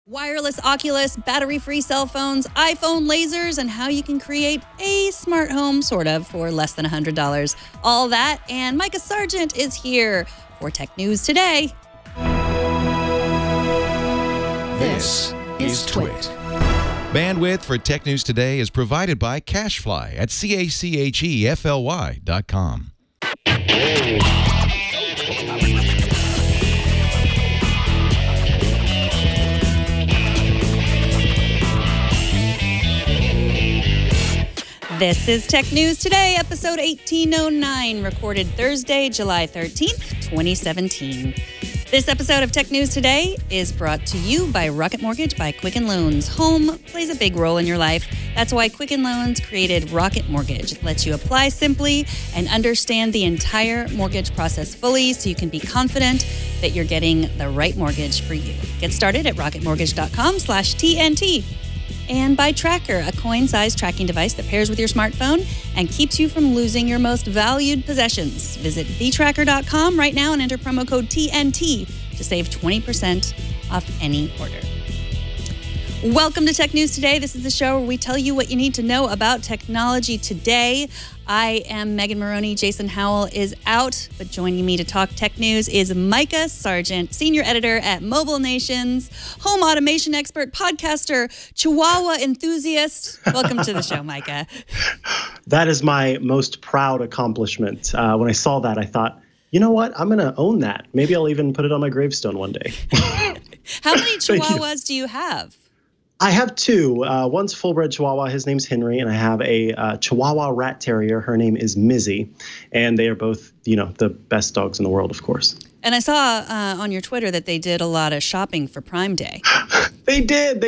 Wireless Oculus, battery-free cell phones, iPhone lasers, and how you can create a smart home, sort of, for less than $100. All that, and Micah Sargent is here for Tech News Today. This is Twit. Bandwidth for Tech News Today is provided by CacheFly at CACHEFLY.com. This is Tech News Today, episode 1809, recorded Thursday, July 13th, 2017. This episode of Tech News Today is brought to you by Rocket Mortgage by Quicken Loans. Home plays a big role in your life. That's why Quicken Loans created Rocket Mortgage. It lets you apply simply and understand the entire mortgage process fully so you can be confident that you're getting the right mortgage for you. Get started at rocketmortgage.com/TNT. And by Tracker, a coin-sized tracking device that pairs with your smartphone and keeps you from losing your most valued possessions. Visit thetracker.com right now and enter promo code TNT to save 20% off any order. Welcome to Tech News Today. This is the show where we tell you what you need to know about technology today. I am Megan Maroney. Jason Howell is out, but joining me to talk tech news is Micah Sargent, senior editor at Mobile Nations, home automation expert, podcaster, Chihuahua enthusiast. Welcome to the show, Micah. That is my most proud accomplishment. When I saw that, I thought, you know what? I'm going to own that. Maybe I'll even put it on my gravestone one day. How many Chihuahuas do you have? I have two. One's full-bred Chihuahua. His name's Henry, and I have a Chihuahua Rat Terrier. Her name is Mizzy, and they are both, the best dogs in the world, of course. And I saw on your Twitter that they did a lot of shopping for Prime Day. They did.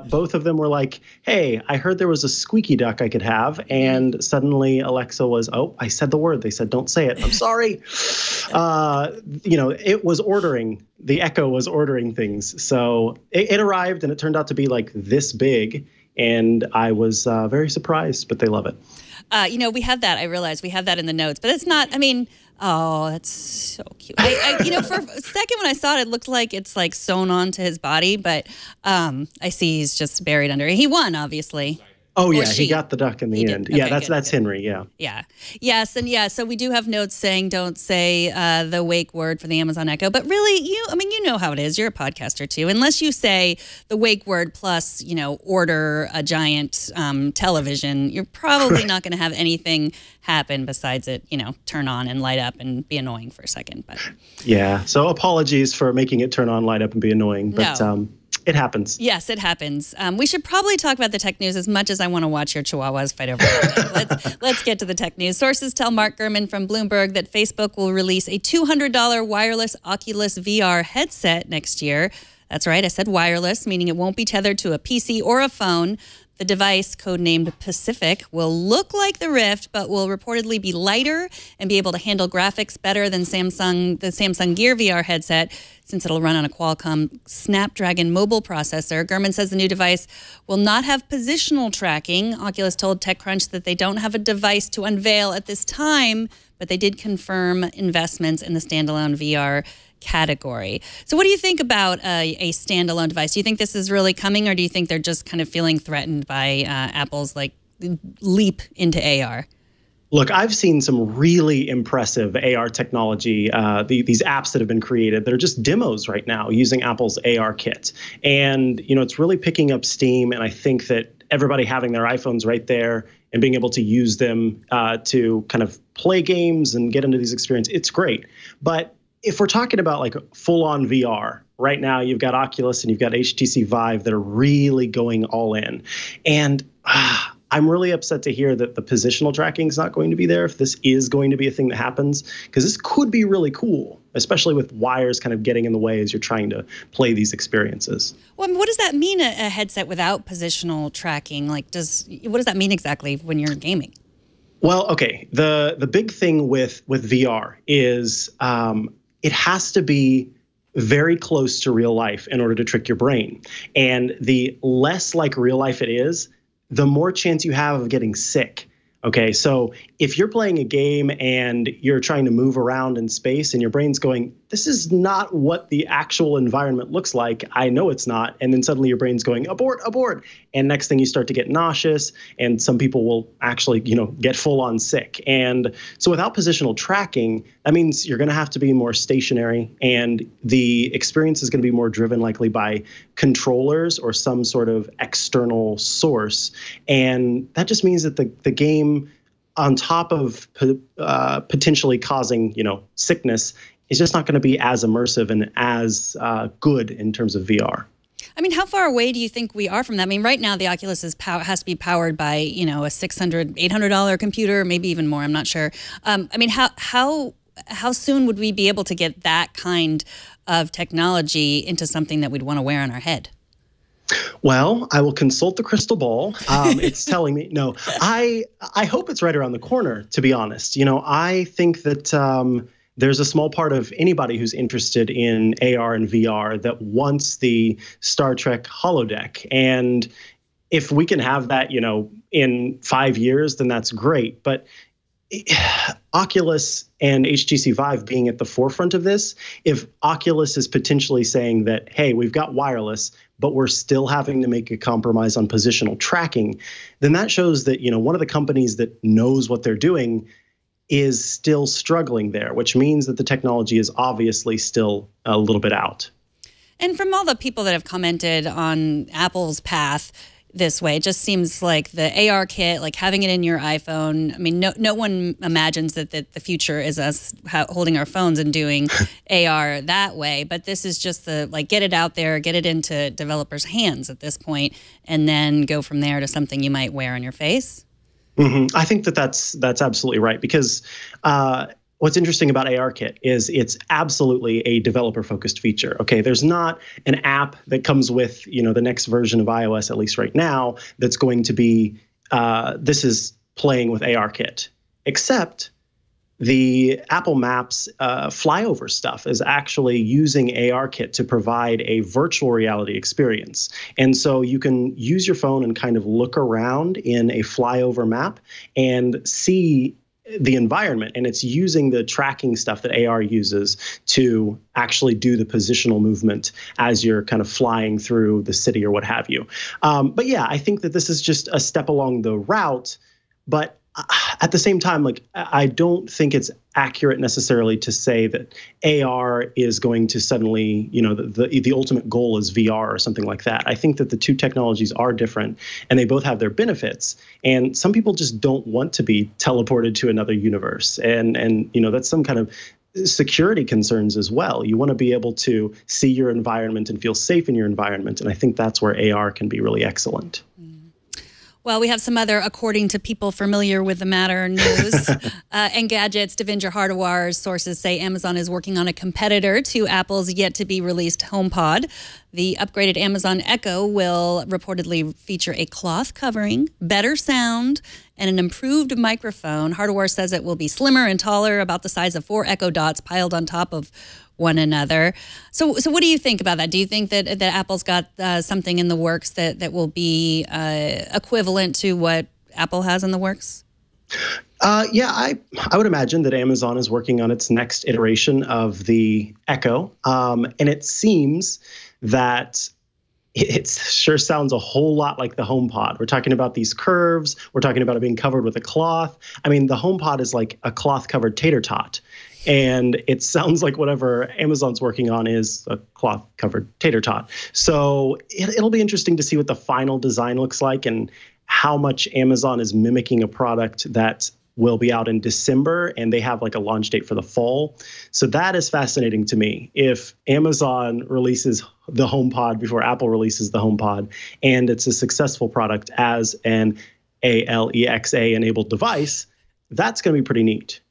Both of them were like, hey, I heard there was a squeaky duck I could have. And suddenly Alexa was, oh, I said the word. They said, don't say it. I'm sorry. It was ordering. The Echo was ordering things. So it arrived, and it turned out to be like this big. And I was very surprised, but they love it. We have that. I realized we have that in the notes, but it's not, oh, that's so cute. For a second when I saw it, it looked like it's like sewn onto his body, but I see he's just buried under it. He won, obviously. Oh, yeah, he got the duck in the end. Okay, that's good. Henry, yeah. Yeah. Yes, and so we do have notes saying don't say the wake word for the Amazon Echo. But really, you know how it is. You're a podcaster, too. Unless you say the wake word plus, order a giant television, you're probably not going to have anything happen besides it, turn on and light up and be annoying for a second. But yeah, so apologies for making it turn on, light up, and be annoying. But no. It happens. Yes, it happens. We should probably talk about the tech news as much as I want to watch your Chihuahuas fight over it. Let's get to the tech news. Sources tell Mark Gurman from Bloomberg that Facebook will release a $200 wireless Oculus VR headset next year. That's right, I said wireless, meaning it won't be tethered to a PC or a phone. The device, codenamed Pacific, will look like the Rift, but will reportedly be lighter and be able to handle graphics better than the Samsung Gear VR headset, since it'll run on a Qualcomm Snapdragon mobile processor. Gurman says the new device will not have positional tracking. Oculus told TechCrunch that they don't have a device to unveil at this time, but they did confirm investments in the standalone VR category. So what do you think about a standalone device? Do you think this is really coming, or do you think they're just kind of feeling threatened by Apple's leap into AR? Look, I've seen some really impressive AR technology, these apps that have been created that are just demos right now using Apple's AR kit. And, it's really picking up steam. And I think that everybody having their iPhones right there and being able to use them to kind of play games and get into these experiences, it's great. But if we're talking about full-on VR, right now you've got Oculus and you've got HTC Vive that are really going all in. And I'm really upset to hear that the positional tracking is not going to be there if this is going to be a thing that happens, because this could be really cool, especially with wires kind of getting in the way as you're trying to play these experiences. Well, what does that mean, a headset without positional tracking? What does that mean exactly when you're gaming? Well, okay, the big thing with VR is it has to be very close to real life in order to trick your brain. And the less like real life it is, the more chance you have of getting sick. Okay, so if you're playing a game and you're trying to move around in space and your brain's going, this is not what the actual environment looks like. I know it's not. And then suddenly your brain's going, abort, abort. And next thing you start to get nauseous, and some people will actually, get full on sick. And so without positional tracking, that means you're going to have to be more stationary, and the experience is going to be more driven likely by controllers or some sort of external source. And that just means that the game, on top of potentially causing, sickness, is just not going to be as immersive and as good in terms of VR. I mean, how far away do you think we are from that? I mean, right now the Oculus has to be powered by, a $600, $800 computer, maybe even more. I'm not sure. I mean, how soon would we be able to get that kind of technology into something that we'd want to wear on our head? Well, I will consult the crystal ball. It's telling me, no, I hope it's right around the corner, to be honest. I think that there's a small part of anybody who's interested in AR and VR that wants the Star Trek holodeck. And if we can have that, in 5 years, then that's great. But Oculus and HTC Vive being at the forefront of this, if Oculus is potentially saying that, hey, we've got wireless, but we're still having to make a compromise on positional tracking, then that shows that, one of the companies that knows what they're doing is still struggling there, which means that the technology is obviously still a little bit out. And from all the people that have commented on Apple's path this way, it just seems like the AR kit, like having it in your iPhone. I mean, no one imagines that the future is us holding our phones and doing AR that way. But this is just get it out there, get it into developers' hands at this point, and then go from there to something you might wear on your face. Mm-hmm. I think that's absolutely right, because what's interesting about ARKit is it's absolutely a developer-focused feature. Okay, there's not an app that comes with the next version of iOS, at least right now, that's going to be this is playing with ARKit, except the Apple Maps flyover stuff is actually using ARKit to provide a virtual reality experience. And so you can use your phone and kind of look around in a flyover map and see the environment, and it's using the tracking stuff that AR uses to actually do the positional movement as you're kind of flying through the city or what have you. But yeah, I think that this is just a step along the route, but at the same time, I don't think it's accurate necessarily to say that AR is going to suddenly, the ultimate goal is VR or something like that. I think that the two technologies are different, and they both have their benefits. And some people just don't want to be teleported to another universe, and that's some kind of security concerns as well. You want to be able to see your environment and feel safe in your environment, and I think that's where AR can be really excellent. Well, we have some other, according to people familiar with the matter, news. Engadget's Devinder Hardawar sources say Amazon is working on a competitor to Apple's yet-to-be-released HomePod. The upgraded Amazon Echo will reportedly feature a cloth covering, better sound, and an improved microphone. Hardawar says it will be slimmer and taller, about the size of 4 Echo Dots piled on top of one another. So what do you think about that? Do you think that Apple's got something in the works that will be equivalent to what Apple has in the works? Yeah, I would imagine that Amazon is working on its next iteration of the Echo, and it seems that it sure sounds a whole lot like the HomePod. We're talking about these curves. We're talking about it being covered with a cloth. I mean, the HomePod is like a cloth-covered tater tot. And it sounds like whatever Amazon's working on is a cloth-covered tater tot. So it'll be interesting to see what the final design looks like and how much Amazon is mimicking a product that will be out in December, and they have like a launch date for the fall. So that is fascinating to me. If Amazon releases the HomePod before Apple releases the HomePod, and it's a successful product as an Alexa enabled device, that's going to be pretty neat.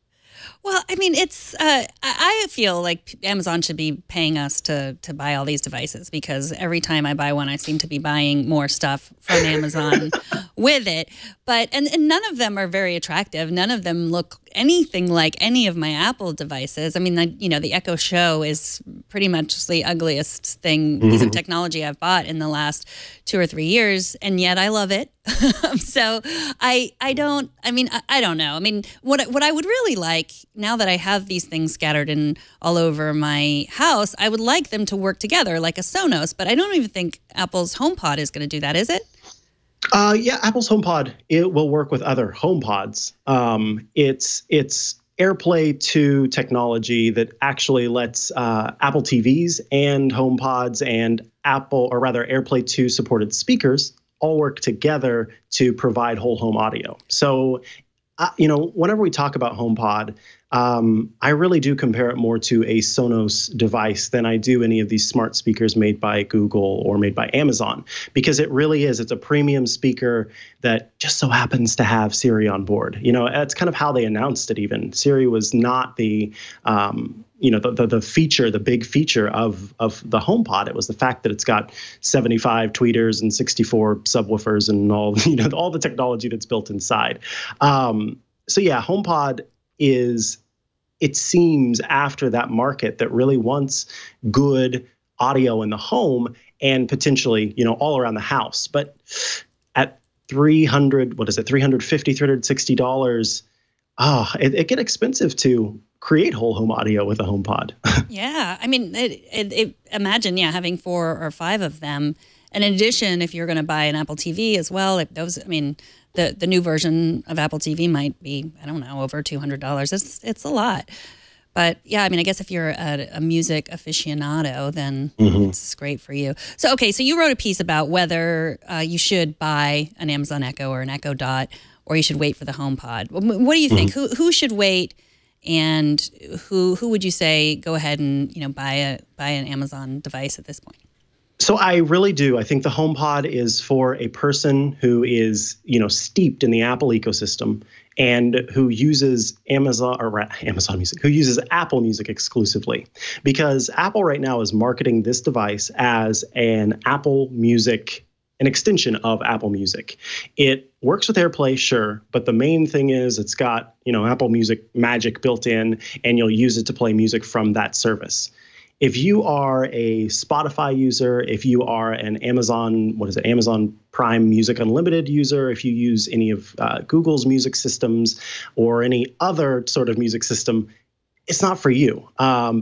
Well, I mean, it's. I feel like Amazon should be paying us to buy all these devices, because every time I buy one, I seem to be buying more stuff from Amazon with it. But and none of them are very attractive. None of them look anything like any of my Apple devices. I mean, the Echo Show is pretty much the ugliest piece of technology I've bought in the last 2 or 3 years, and yet I love it. So I don't know. I mean, what I would really like, now that I have these things scattered in all over my house, I would like them to work together like a Sonos, but I don't even think Apple's HomePod is going to do that, is it? Yeah, Apple's HomePod, it will work with other HomePods. It's AirPlay 2 technology that actually lets Apple TVs and HomePods and AirPlay 2 supported speakers all work together to provide whole home audio. So, whenever we talk about HomePod, I really do compare it more to a Sonos device than I do any of these smart speakers made by Google or made by Amazon, because it's a premium speaker that just so happens to have Siri on board. That's kind of how they announced it even. Siri was not the feature, the big feature of the HomePod. It was the fact that it's got 75 tweeters and 64 subwoofers and all the technology that's built inside. So yeah, HomePod it seems, after that market that really wants good audio in the home and potentially, all around the house. But at $350, $360, it get expensive to create whole home audio with a HomePod. Yeah, I mean, imagine having 4 or 5 of them. And in addition, if you're going to buy an Apple TV as well, the new version of Apple TV might be, I don't know, over $200. It's a lot. But yeah, I mean, I guess if you're a music aficionado, then it's great for you. So, okay, so you wrote a piece about whether you should buy an Amazon Echo or an Echo Dot, or you should wait for the HomePod. What do you think? Who should wait, and who would you say go ahead and buy an Amazon device at this point? So I really do. I think the HomePod is for a person who is, steeped in the Apple ecosystem and who uses Amazon Music, who uses Apple Music exclusively. Because Apple right now is marketing this device as an extension of Apple Music. It works with AirPlay, sure, but the main thing is it's got, Apple Music Magic built in, and you'll use it to play music from that service. If you are a Spotify user, if you are an Amazon Prime Music Unlimited user, if you use any of Google's music systems or any other sort of music system, it's not for you,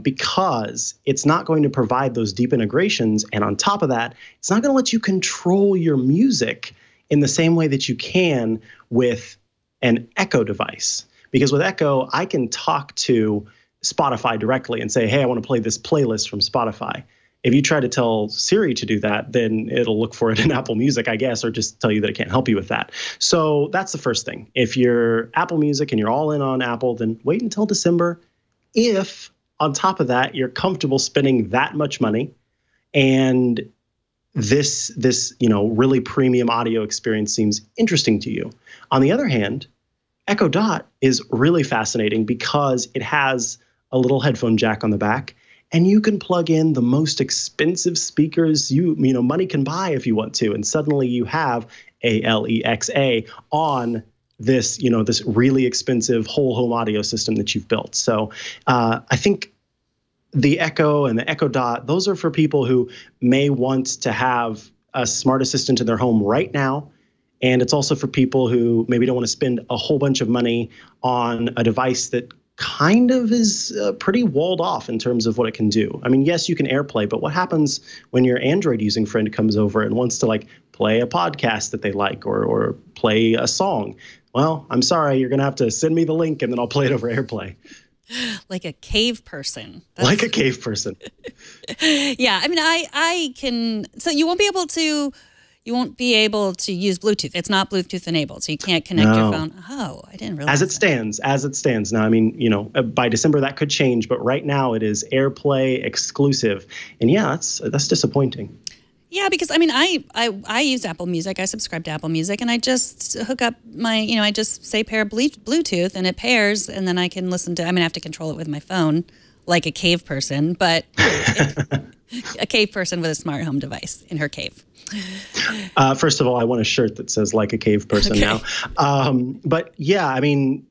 because it's not going to provide those deep integrations. And on top of that, it's not going to let you control your music in the same way that you can with an Echo device. Because with Echo, I can talk to Spotify directly and say, hey, I want to play this playlist from Spotify. If you try to tell Siri to do that, then it'll look for it in Apple Music, I guess, or just tell you that it can't help you with that. So that's the first thing. If you're Apple Music and you're all in on Apple, then wait until December. If on top of that, you're comfortable spending that much money and this really premium audio experience seems interesting to you. On the other hand, Echo Dot is really fascinating because it has a little headphone jack on the back, and you can plug in the most expensive speakers money can buy if you want to, and suddenly you have Alexa on this this really expensive whole home audio system that you've built. So I think the Echo and the Echo Dot, those are for people who may want to have a smart assistant in their home right now. And it's also for people who maybe don't want to spend a whole bunch of money on a device that kind of is pretty walled off in terms of what it can do. I mean, yes, you can AirPlay, but what happens when your Android using friend comes over and wants to play a podcast that they like or play a song? Well, I'm sorry, you're going to have to send me the link and then I'll play it over AirPlay. Like a cave person. Like a cave person. Yeah, I mean, I can, so you won't be able to use Bluetooth. It's not Bluetooth enabled, so you can't connect your phone. Oh, I didn't realize As it stands now, I mean, by December that could change, but right now it is AirPlay exclusive. And yeah, that's disappointing. Yeah, because I mean, I use Apple Music. I subscribe to Apple Music, and I just hook up my, I just say pair Bluetooth, and it pairs, and then I can listen to. I mean, I have to control it with my phone, like a cave person, but a cave person with a smart home device in her cave. First of all, I want a shirt that says "like a cave person" now. But yeah, I mean,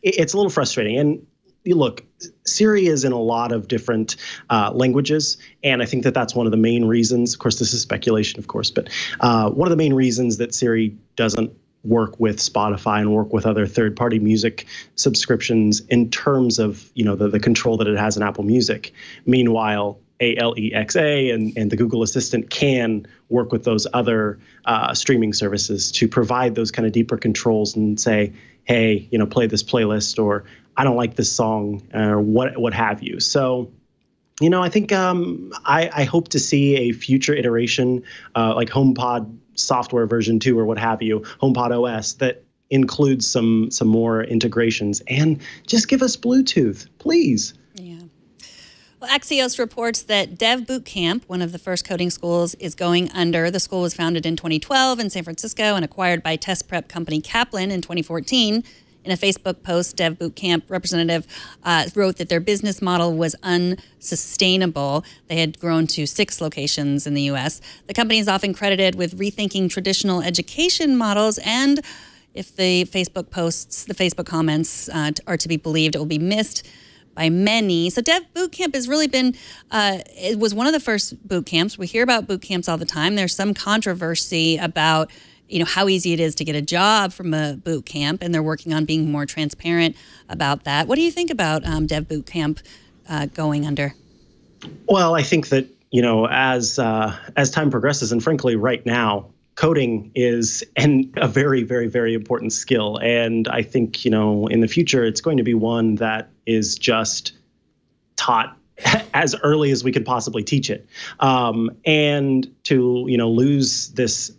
it's a little frustrating. And look, Siri is in a lot of different languages, and I think that that's one of the main reasons. Of course, this is speculation, of course, but one of the main reasons that Siri doesn't work with Spotify and work with other third-party music subscriptions in terms of, the control that it has in Apple Music. Meanwhile, Alexa and the Google Assistant can work with those other streaming services to provide those kind of deeper controls and say, hey, play this playlist, or I don't like this song, or what have you. So, I think I hope to see a future iteration like HomePod software version 2 or what have you, HomePod OS, that includes some more integrations, and just give us Bluetooth, please. Yeah. Well, Axios reports that Dev Boot Camp, one of the first coding schools, is going under. The school was founded in 2012 in San Francisco and acquired by test prep company Kaplan in 2014. In a Facebook post, Dev Boot Camp representative wrote that their business model was unsustainable. They had grown to 6 locations in the U.S. The company is often credited with rethinking traditional education models, and if the Facebook posts, the Facebook comments are to be believed, it will be missed by many. So Dev Boot Camp has really been, it was one of the first boot camps. We hear about boot camps all the time. There's some controversy about how easy it is to get a job from a boot camp, and they're working on being more transparent about that. What do you think about Dev Boot Camp going under? Well, I think that, as time progresses, and frankly, right now, coding is a very, very, very important skill. And I think, in the future, it's going to be one that is just taught as early as we could possibly teach it. And to, lose this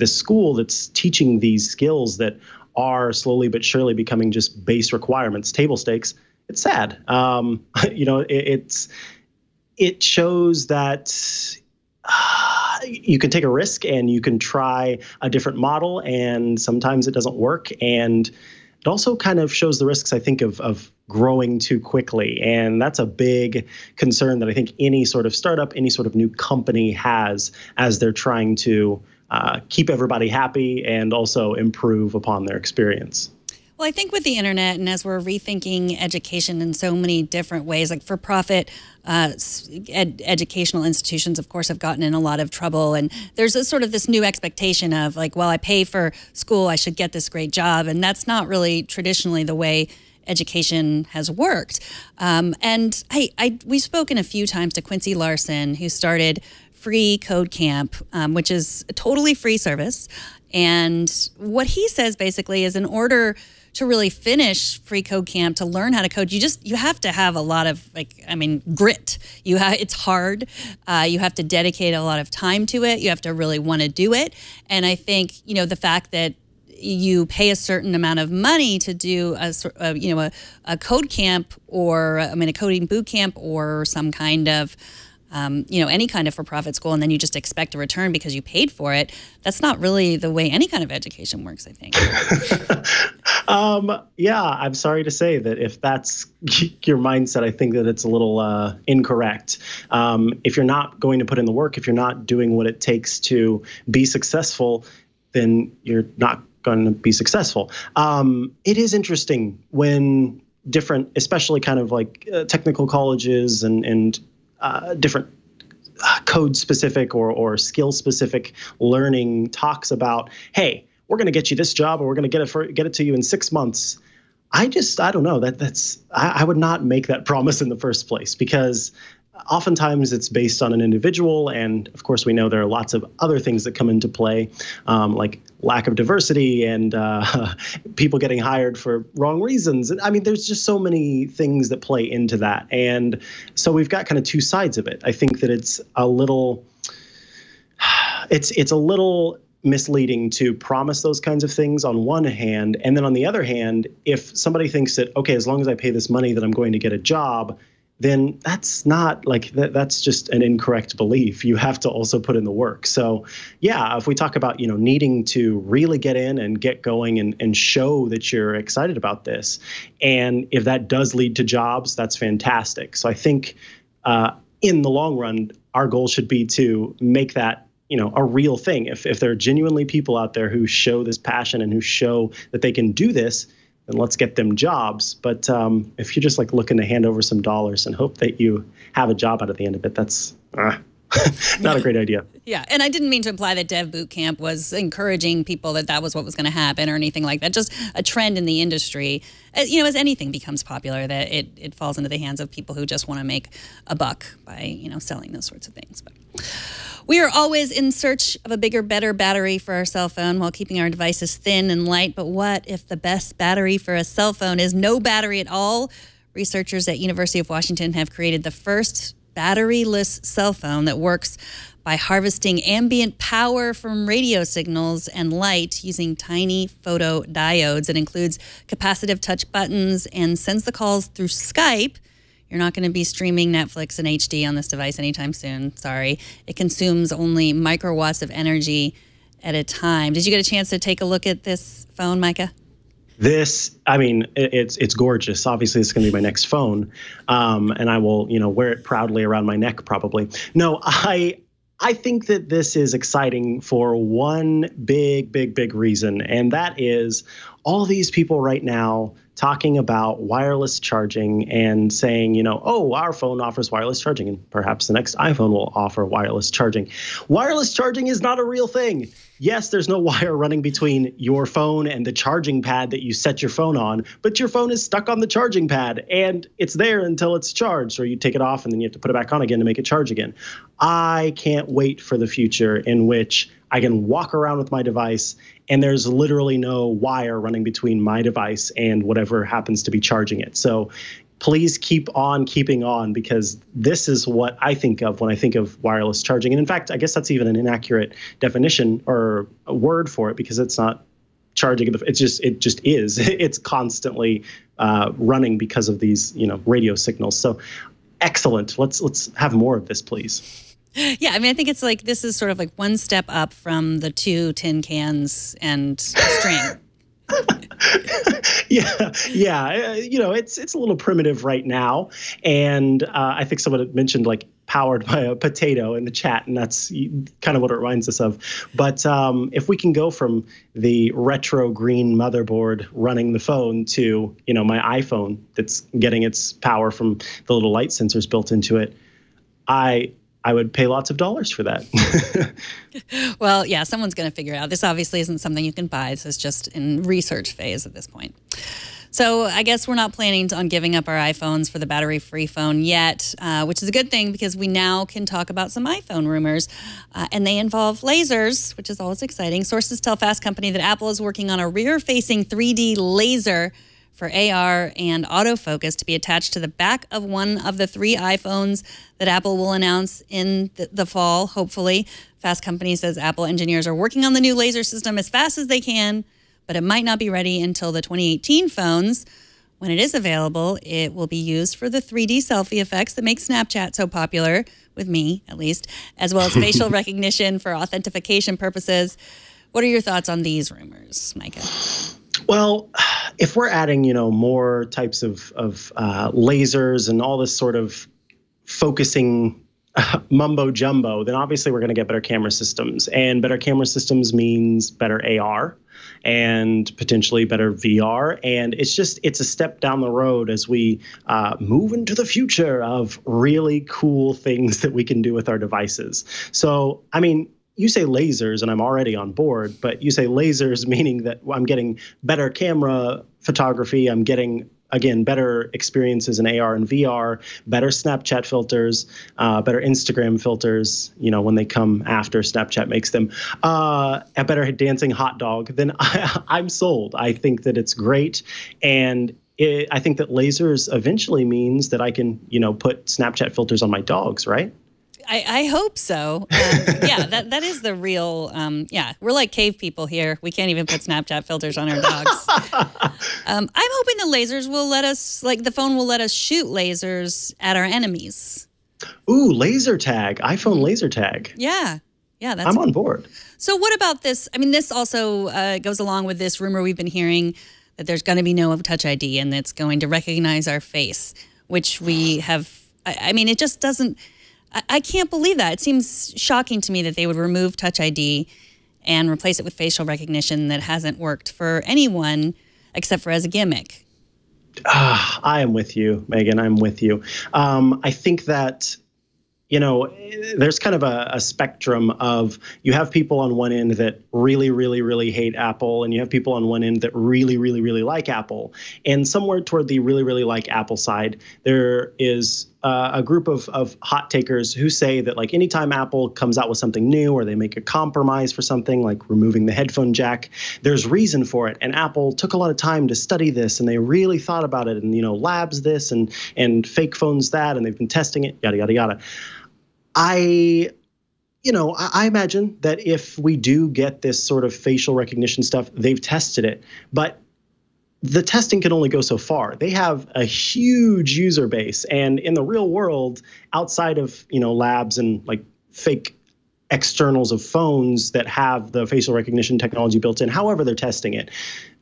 school that's teaching these skills that are slowly but surely becoming just base requirements, table stakes, it's sad. It shows that you can take a risk and you can try a different model, and sometimes it doesn't work. And it also kind of shows the risks, I think, of growing too quickly. And that's a big concern that I think any sort of startup, any sort of new company has as they're trying to keep everybody happy and also improve upon their experience. Well, I think with the internet, and as we're rethinking education in so many different ways, like for-profit educational institutions, of course, have gotten in a lot of trouble. And there's a sort of this new expectation of like, well, I pay for school, I should get this great job. And that's not really traditionally the way education has worked. And we've spoken a few times to Quincy Larson, who started Free Code Camp, which is a totally free service. And what he says basically is, in order to really finish Free Code Camp, to learn how to code, you have to have a lot of grit. It's hard. You have to dedicate a lot of time to it. You have to really want to do it. And I think the fact that you pay a certain amount of money to do a code camp, or a coding boot camp, or some kind of any kind of for-profit school, and then you just expect a return because you paid for it. That's not really the way any kind of education works, I think. Yeah, I'm sorry to say that if that's your mindset, I think that it's a little incorrect. If you're not going to put in the work, if you're not doing what it takes to be successful, then you're not going to be successful. It is interesting when different, especially kind of like technical colleges and different code-specific or skill-specific learning talks about, hey, we're going to get you this job, or we're going to get it to you in 6 months. I don't know. I would not make that promise in the first place, because oftentimes it's based on an individual. And of course, we know there are lots of other things that come into play, like lack of diversity and people getting hired for wrong reasons. I mean, there's just so many things that play into that. And so we've got kind of two sides of it. I think that it's a little misleading to promise those kinds of things on one hand. And then on the other hand, if somebody thinks that, okay, as long as I pay this money that I'm going to get a job, then that's not like that's just an incorrect belief. You have to also put in the work. So yeah, if we talk about, needing to really get in and get going and show that you're excited about this, and if that does lead to jobs, that's fantastic. So I think in the long run, our goal should be to make that a real thing. If there are genuinely people out there who show this passion and who show that they can do this, then let's get them jobs. But if you're just like looking to hand over some dollars and hope that you have a job out at the end of it, that's not a great idea. Yeah, and I didn't mean to imply that Dev Boot Camp was encouraging people that was what was going to happen or anything like that. Just a trend in the industry. You know, as anything becomes popular, that it falls into the hands of people who just want to make a buck by, you know, selling those sorts of things. But we are always in search of a bigger, better battery for our cell phone while keeping our devices thin and light. But what if the best battery for a cell phone is no battery at all? Researchers at University of Washington have created the first batteryless cell phone that works by harvesting ambient power from radio signals and light using tiny photodiodes. It includes capacitive touch buttons and sends the calls through Skype. You're not going to be streaming Netflix in HD on this device anytime soon. Sorry. It consumes only microwatts of energy at a time. Did you get a chance to take a look at this phone, Micah? This, I mean, it's gorgeous. Obviously, it's going to be my next phone, and I will, you know, wear it proudly around my neck probably. No, I think that this is exciting for one big reason, and that is all these people right now talking about wireless charging and saying, you know, oh, our phone offers wireless charging, and perhaps the next iPhone will offer wireless charging. Wireless charging is not a real thing. Yes, there's no wire running between your phone and the charging pad that you set your phone on, but your phone is stuck on the charging pad and it's there until it's charged, or you take it off and then you have to put it back on again to make it charge again. I can't wait for the future in which I can walk around with my device and there's literally no wire running between my device and whatever happens to be charging it. So please keep on keeping on, because this is what I think of when I think of wireless charging. And in fact, I guess that's even an inaccurate definition or a word for it, because it's not charging. It just is. It's constantly running because of these, you know, radio signals. So excellent. Let's have more of this, please. Yeah, I mean, I think it's like this is sort of like one step up from the 2 tin cans and string. Yeah. You know, it's a little primitive right now, and I think someone had mentioned like powered by a potato in the chat, and that's kind of what it reminds us of. But if we can go from the retro green motherboard running the phone to, you know, my iPhone that's getting its power from the little light sensors built into it, I would pay lots of dollars for that. Well, yeah, someone's going to figure it out. This obviously isn't something you can buy. This is just in research phase at this point. So I guess we're not planning on giving up our iPhones for the battery-free phone yet, which is a good thing because we now can talk about some iPhone rumors, and they involve lasers, which is always exciting. Sources tell Fast Company that Apple is working on a rear-facing 3D laser for AR and autofocus to be attached to the back of one of the 3 iPhones that Apple will announce in the fall, hopefully. Fast Company says Apple engineers are working on the new laser system as fast as they can, but it might not be ready until the 2018 phones. When it is available, it will be used for the 3D selfie effects that make Snapchat so popular, with me at least, as well as facial recognition for authentication purposes. What are your thoughts on these rumors, Micah? Well, if we're adding, you know, more types of lasers and all this sort of focusing mumbo jumbo, then obviously we're going to get better camera systems, and better camera systems means better AR and potentially better VR. And it's a step down the road as we move into the future of really cool things that we can do with our devices. So, I mean, you say lasers and I'm already on board, but you say lasers meaning that I'm getting better camera photography. I'm getting, again, better experiences in AR and VR, better Snapchat filters, better Instagram filters, you know, when they come after Snapchat makes them, a better dancing hot dog, then I'm sold. I think that it's great. And I think that lasers eventually means that I can, you know, put Snapchat filters on my dogs, right? I hope so. Yeah, that is the real, yeah, we're like cave people here. We can't even put Snapchat filters on our dogs. I'm hoping the lasers will let us, like the phone will let us shoot lasers at our enemies. Ooh, laser tag, iPhone laser tag. Yeah. Yeah, I'm on board. So what about this? I mean, this also goes along with this rumor we've been hearing that there's going to be no Touch ID and it's going to recognize our face, which we have, I mean, it just doesn't, I can't believe that. It seems shocking to me that they would remove Touch ID and replace it with facial recognition that hasn't worked for anyone. except for as a gimmick. I am with you, Megan. I'm with you. I think that, there's kind of a spectrum of, you have people on one end that really, really, really hate Apple, and you have people on one end that really, really, really like Apple. And somewhere toward the really, really like Apple side, there is a group of hot takers who say that, like, anytime Apple comes out with something new or they make a compromise for something like removing the headphone jack, there's reason for it. And Apple took a lot of time to study this, and they really thought about it, and, labs this and fake phones that, and they've been testing it, yada, yada, yada. I imagine that if we do get this sort of facial recognition stuff, they've tested it, but the testing can only go so far. They have a huge user base, and in the real world, outside of, labs and like fake externals of phones that have the facial recognition technology built in, however they're testing it,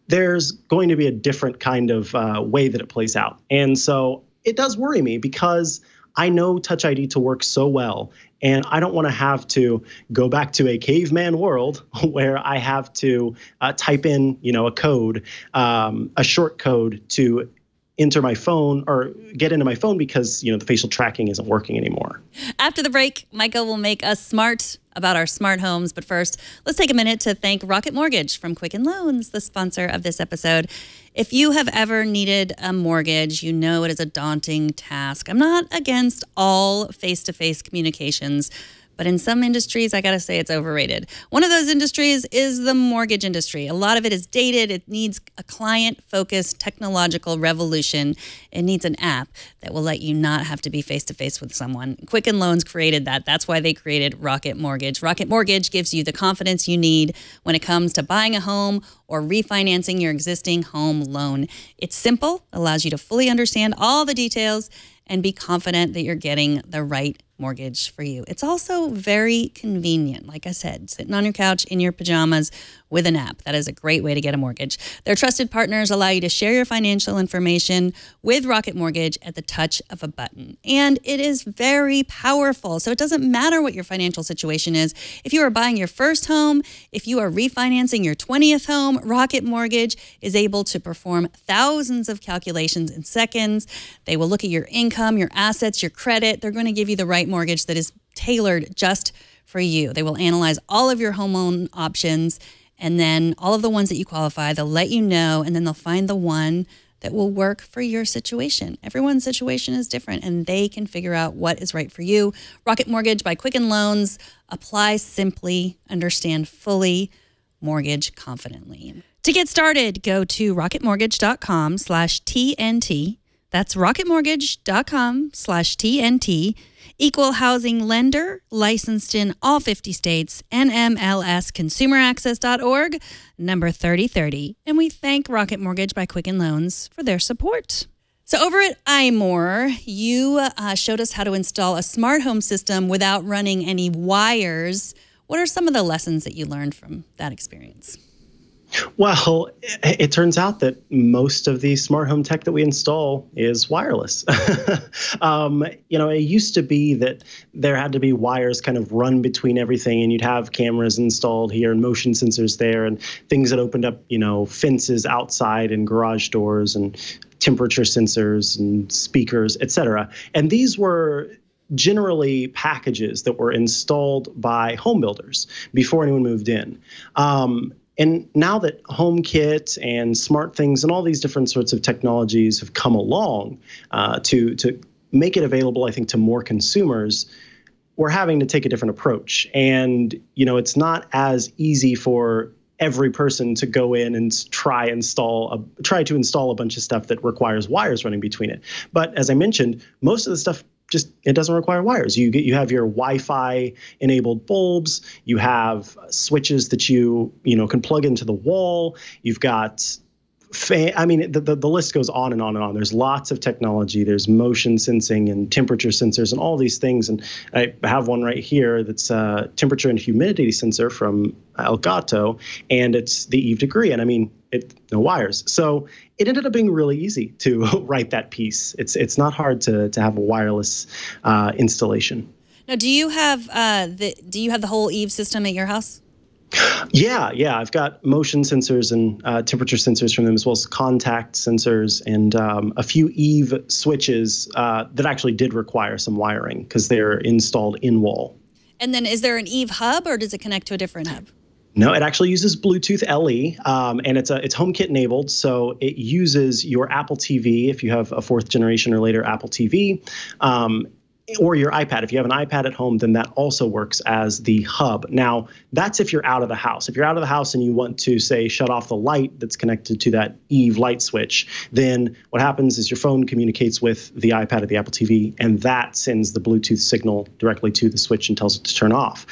there's going to be a different kind of way that it plays out. And so it does worry me, because I know Touch ID to work so well, and I don't want to have to go back to a caveman world where I have to type in, a code, a short code to enter my phone or get into my phone because, the facial tracking isn't working anymore. After the break, Michael will make us smart about our smart homes. But first, let's take a minute to thank Rocket Mortgage from Quicken Loans, the sponsor of this episode. If you have ever needed a mortgage, you know it is a daunting task. I'm not against all face-to-face communications, but in some industries, I got to say it's overrated. One of those industries is the mortgage industry. A lot of it is dated. It needs a client-focused technological revolution. It needs an app that will let you not have to be face-to-face with someone. Quicken Loans created that. That's why they created Rocket Mortgage. Rocket Mortgage gives you the confidence you need when it comes to buying a home or refinancing your existing home loan. It's simple, allows you to fully understand all the details and be confident that you're getting the right mortgage for you. It's also very convenient. Like I said, sitting on your couch in your pajamas with an app. That is a great way to get a mortgage. Their trusted partners allow you to share your financial information with Rocket Mortgage at the touch of a button. And it is very powerful. So it doesn't matter what your financial situation is. If you are buying your first home, if you are refinancing your 20th home, Rocket Mortgage is able to perform thousands of calculations in seconds. They will look at your income, your assets, your credit. They're going to give you the right mortgage that is tailored just for you. They will analyze all of your home loan options, and then all of the ones that you qualify, they'll let you know, and then they'll find the one that will work for your situation. Everyone's situation is different, and they can figure out what is right for you. Rocket Mortgage by Quicken Loans. Apply simply, understand fully, mortgage confidently. To get started, go to rocketmortgage.com/TNT. That's rocketmortgage.com/TNT. Equal housing lender, licensed in all 50 states, NMLSconsumeraccess.org, number 3030. And we thank Rocket Mortgage by Quicken Loans for their support. So over at iMore, you showed us how to install a smart home system without running any wires. What are some of the lessons that you learned from that experience? Well, it turns out that most of the smart home tech that we install is wireless. It used to be that there had to be wires kind of run between everything, and you'd have cameras installed here and motion sensors there and things that opened up, fences outside and garage doors and temperature sensors and speakers, et cetera. And these were generally packages that were installed by home builders before anyone moved in. And now that HomeKit and SmartThings and all these different sorts of technologies have come along to make it available, I think, to more consumers, we're having to take a different approach. And, it's not as easy for every person to go in and try to install a bunch of stuff that requires wires running between it. But as I mentioned, most of the stuff it doesn't require wires. You have your Wi-Fi enabled bulbs. You have switches that you can plug into the wall. You've got the list goes on and on and on. There's lots of technology. There's motion sensing and temperature sensors and all these things. And I have one right here that's a temperature and humidity sensor from Elgato, and it's the Eve Degree. And no wires. So it ended up being really easy to write that piece. It's not hard to have a wireless installation. Now, do you have the whole Eve system at your house? Yeah. I've got motion sensors and temperature sensors from them, as well as contact sensors and a few Eve switches that actually did require some wiring because they're installed in wall. And then is there an Eve hub, or does it connect to a different hub? No, it actually uses Bluetooth LE, and it's HomeKit enabled, so it uses your Apple TV if you have a 4th generation or later Apple TV, or your iPad. If you have an iPad at home, then that also works as the hub. Now, that's if you're out of the house. If you're out of the house and you want to, say, shut off the light that's connected to that Eve light switch, then what happens is your phone communicates with the iPad or the Apple TV, and that sends the Bluetooth signal directly to the switch and tells it to turn off.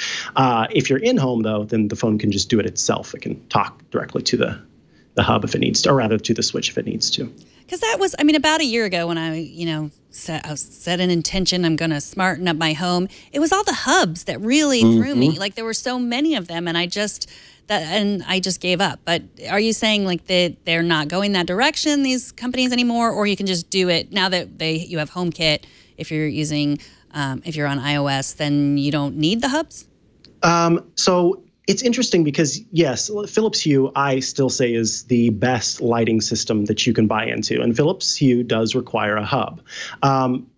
If you're in home, though, then the phone can just do it itself. It can talk directly to the hub if it needs to, or rather to the switch if it needs to. Because that was, about a year ago when I set an intention, I'm going to smarten up my home. It was all the hubs that really threw me. Like, there were so many of them, and I just gave up. But are you saying like they're not going that direction, these companies, anymore, or you can just do it now that you have HomeKit? If you're using, if you're on iOS, then you don't need the hubs. So it's interesting because, yes, Philips Hue, I still say, is the best lighting system that you can buy into. And Philips Hue does require a hub.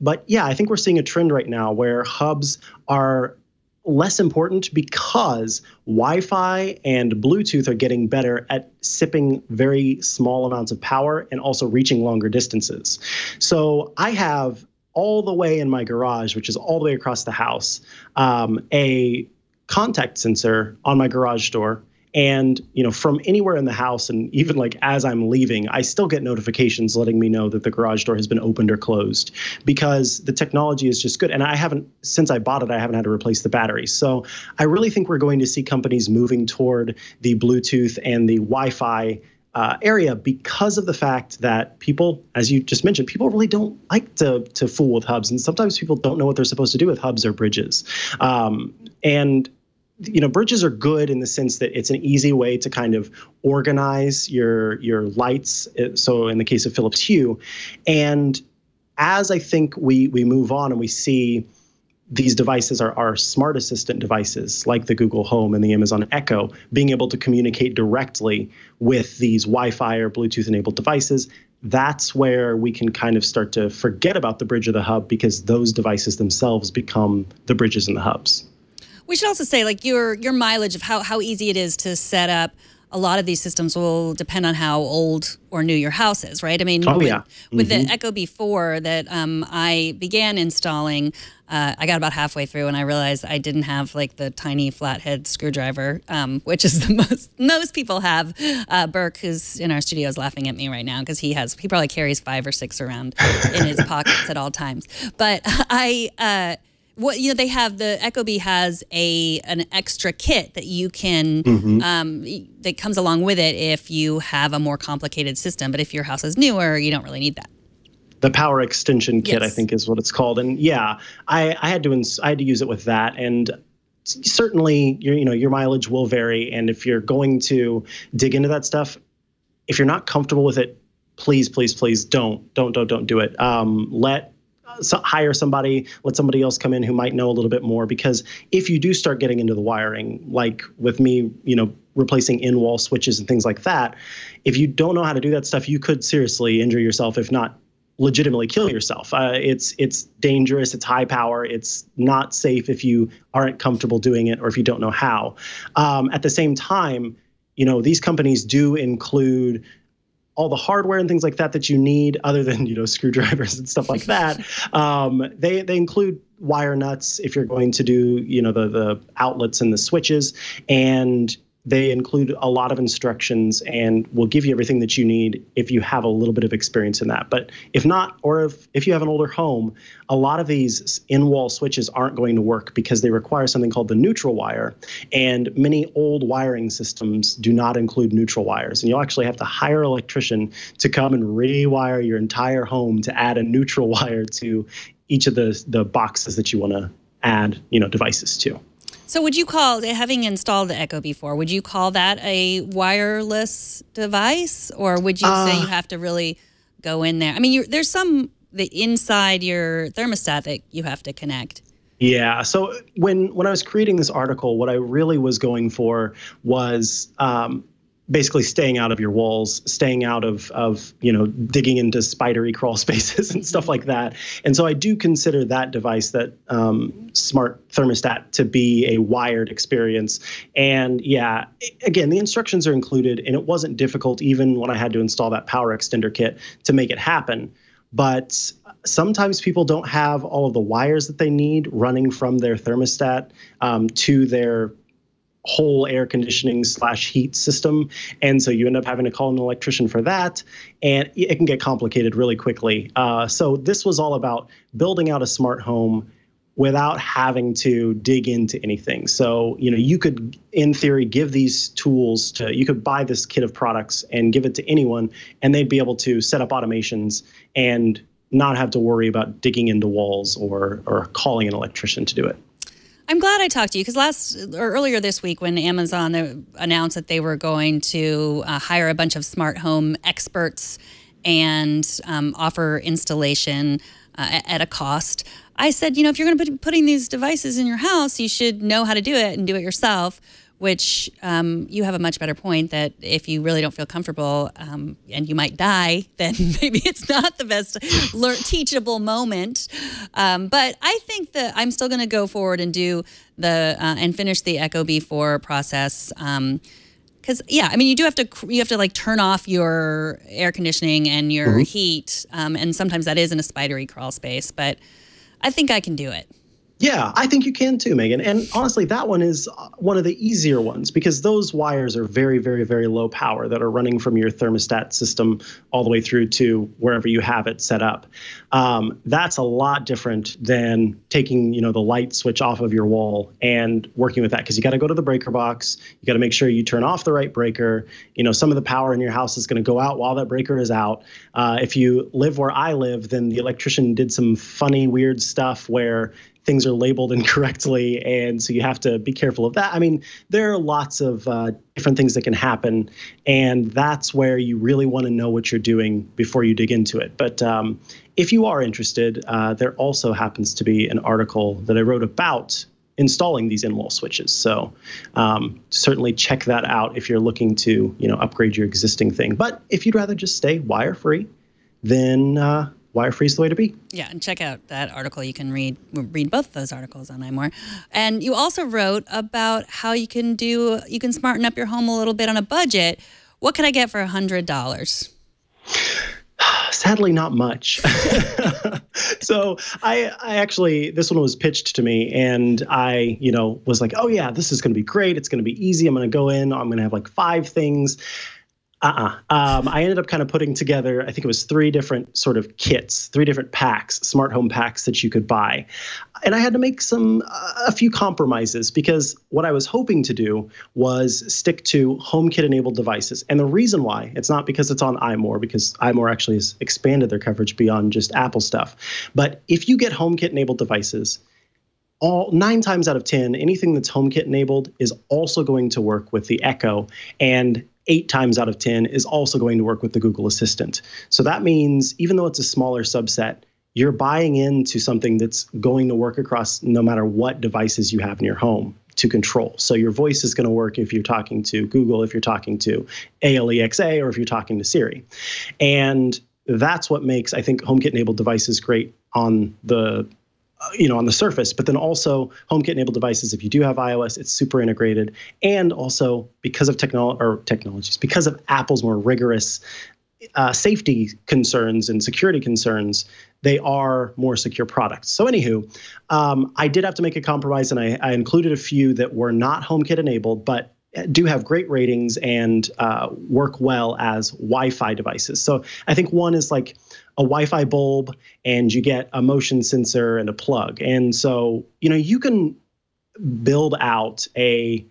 But yeah, I think we're seeing a trend right now where hubs are less important because Wi-Fi and Bluetooth are getting better at sipping very small amounts of power and also reaching longer distances. So I have all the way in my garage, which is all the way across the house, a contact sensor on my garage door, and from anywhere in the house, and even like as I'm leaving, I still get notifications letting me know that the garage door has been opened or closed, because the technology is just good. And since I bought it, I haven't had to replace the battery. So I really think we're going to see companies moving toward the Bluetooth and the Wi-Fi area, because of the fact that people, as you just mentioned, people really don't like to fool with hubs, and sometimes people don't know what they're supposed to do with hubs or bridges. And bridges are good in the sense that it's an easy way to kind of organize your lights. So in the case of Philips Hue, and as I think we move on and we see these devices are smart assistant devices like the Google Home and the Amazon Echo being able to communicate directly with these Wi-Fi or Bluetooth enabled devices, that's where we can kind of start to forget about the bridge or the hub, because those devices themselves become the bridges and the hubs. We should also say, like, your mileage of how easy it is to set up. A lot of these systems will depend on how old or new your house is, right? I mean, with the Echo Bee4 that I began installing, I got about halfway through and I realized I didn't have like the tiny flathead screwdriver, which is the most people have. Burke, who's in our studio, is laughing at me right now because he probably carries 5 or 6 around in his pockets at all times. But they have, the Echo Bee has an extra kit that you can that comes along with it if you have a more complicated system. But if your house is newer, you don't really need that. The power extension kit, yes, I think, is what it's called. And yeah, I had to use it with that. And certainly, your mileage will vary. And if you're going to dig into that stuff, if you're not comfortable with it, please don't do it. Hire somebody, let somebody else come in who might know a little bit more, because if you do start getting into the wiring, like with me, replacing in-wall switches and things like that, if you don't know how to do that stuff, you could seriously injure yourself, if not legitimately kill yourself. It's dangerous, it's high power, it's not safe if you aren't comfortable doing it or if you don't know how. At the same time, these companies do include all the hardware and things like that you need, other than screwdrivers and stuff like that. They include wire nuts if you're going to do the outlets and the switches, and they include a lot of instructions and will give you everything that you need if you have a little bit of experience in that. But if not, or if you have an older home, a lot of these in-wall switches aren't going to work because they require something called the neutral wire. And many old wiring systems do not include neutral wires. And you'll actually have to hire an electrician to come and rewire your entire home to add a neutral wire to each of the boxes that you want to add, devices to. So would you call, having installed the Echo Bee4, would you call that a wireless device, or would you say you have to really go in there? I mean, there's the inside your thermostat that you have to connect. Yeah. So when I was creating this article, what I really was going for was basically staying out of your walls, staying out of digging into spidery crawl spaces and stuff like that. And so I do consider that device, that smart thermostat, to be a wired experience. And yeah, again, the instructions are included, and it wasn't difficult even when I had to install that power extender kit to make it happen. But sometimes people don't have all of the wires that they need running from their thermostat to their whole air conditioning / heat system. And so you end up having to call an electrician for that. And it can get complicated really quickly. So this was all about building out a smart home without having to dig into anything. So, you could, in theory, give these tools you could buy this kit of products and give it to anyone, and they'd be able to set up automations and not have to worry about digging into walls or calling an electrician to do it. I'm glad I talked to you, because earlier this week, when Amazon announced that they were going to hire a bunch of smart home experts and offer installation at a cost, I said, if you're going to be putting these devices in your house, you should know how to do it and do it yourself, which you have a much better point that if you really don't feel comfortable and you might die, then maybe it's not the best teachable moment. But I think that I'm still going to go forward and do and finish the Echo B4 process. Because you do have to like turn off your air conditioning and your heat, and sometimes that is in a spidery crawl space. But I think I can do it. Yeah, I think you can too, Megan. And honestly, that one is one of the easier ones, because those wires are very, very, very low power that are running from your thermostat system all the way through to wherever you have it set up. That's a lot different than taking, the light switch off of your wall and working with that, because you got to go to the breaker box. You got to make sure you turn off the right breaker. Some of the power in your house is going to go out while that breaker is out. If you live where I live, then the electrician did some funny, weird stuff where things are labeled incorrectly, and so you have to be careful of that. I mean, there are lots of different things that can happen, and that's where you really want to know what you're doing before you dig into it. But if you are interested, there also happens to be an article that I wrote about installing these in-wall switches. So certainly check that out if you're looking to, upgrade your existing thing. But if you'd rather just stay wire-free, then wire-free is the way to be. Yeah, and check out that article. You can read both of those articles on iMore. And you also wrote about how you can smarten up your home a little bit on a budget. What can I get for $100? Sadly, not much. So I actually, this one was pitched to me, and I, was like, oh yeah, this is going to be great. It's going to be easy. I'm going to go in. I'm going to have like 5 things. I ended up kind of putting together, I think it was 3 different sort of kits, 3 different packs, smart home packs that you could buy. And I had to make a few compromises, because what I was hoping to do was stick to HomeKit enabled devices. And the reason why, it's not because it's on iMore, because iMore actually has expanded their coverage beyond just Apple stuff. But if you get HomeKit enabled devices, 9 times out of 10, anything that's HomeKit enabled is also going to work with the Echo, and 8 times out of 10 is also going to work with the Google Assistant. So that means even though it's a smaller subset, you're buying into something that's going to work across no matter what devices you have in your home to control. So your voice is going to work if you're talking to Google, if you're talking to Alexa, or if you're talking to Siri. And that's what makes, I think, HomeKit enabled devices great on the on the surface, but then also HomeKit enabled devices, if you do have iOS, it's super integrated. And also because of because of Apple's more rigorous safety concerns and security concerns, they are more secure products. So anywho, I did have to make a compromise, and I included a few that were not HomeKit enabled, but do have great ratings and work well as Wi-Fi devices. So I think one is like a Wi-Fi bulb, and you get a motion sensor and a plug. And so, you can build out a